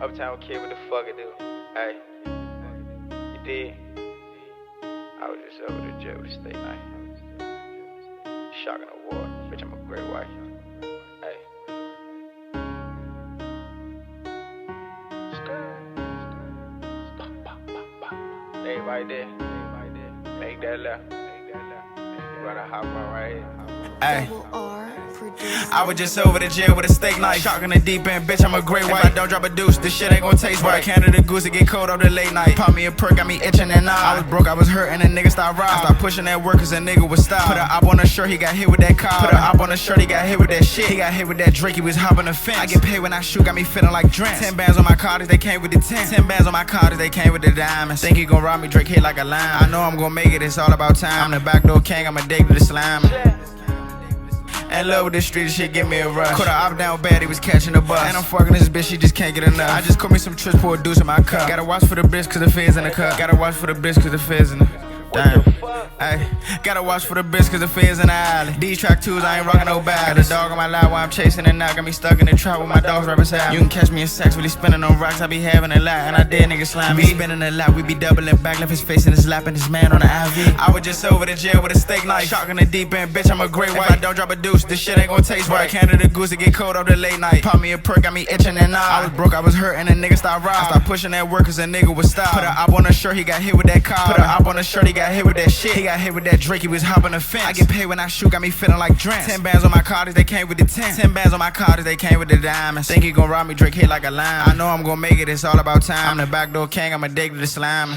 Uptown kid, what the fuck it do? Hey, you did? I was just over to jail with a steak knife. Shocking award, bitch, I'm a great wife. Hey. Stay right there. Make that left. Run a hop on right here. Ay. I was just over to jail with a steak knife. Shocking the deep end, bitch, I'm a great white. If I don't drop a deuce, this shit ain't gon' taste right. Canada goose, it get cold up the late night. Pop me a perk, got me itching and I was broke, I was hurt, and a nigga stopped robbing. I stopped pushing that work, cause a nigga was stopped. Put a op on the shirt, he got hit with that car. Put a op on the shirt, he got hit with that shit. He got hit with that drink, he was hopping the fence. I get paid when I shoot, got me feeling like Drent. 10 bands on my cards, they came with the 10. 10 bands on my cards, they came with the diamonds. Think he gon' rob me, Drake hit like a lime. I know I'm gon' make it, it's all about time. I'm the backdoor king, I'm addicted to slime. In love with the street, this shit give me a rush. Caught her op down bad, he was catching the bus. And I'm fucking this bitch, she just can't get enough. I just caught me some trips, pour a deuce in my cup. Gotta watch for the bitch, cause the fizz in the cup. Gotta watch for the bitch, cause the fizz in the damn. Ay, gotta watch for the bitch, cause the fizz in the alley. These track twos, I ain't rockin' no bag. Got a dog on my lap while I'm chasing it now. Got me stuck in the trap with my dogs right beside. You can catch me in sex, really spinning on rocks. I be having a lot, and I dare niggas slime me. Spinning a lot, we be doubling back, left his face in his lap, and his man on the IV. I was just over to jail with a steak knife. Shocking the deep end, bitch, I'm a great white. If I don't drop a deuce, this shit ain't gon' taste right. Canada goose, it get cold up the late night. Pop me a perk, got me itching and I was broke, I was hurt, and a nigga stopped robbing. I stopped pushing that work, cause a nigga was stopped. Put a op on the shirt, he got hit with that car. Put a op on the shirt, he got hit with that shit. He got hit with that drink, he was hopping the fence. I get paid when I shoot, got me feeling like Drent. 10 bands on my cards, they came with the 10. 10 bands on my cards, they came with the diamonds. Think he gon' rob me, Drake hit like a lime. I know I'm gon' make it, it's all about time. I'm the backdoor king, I'm addicted to slime.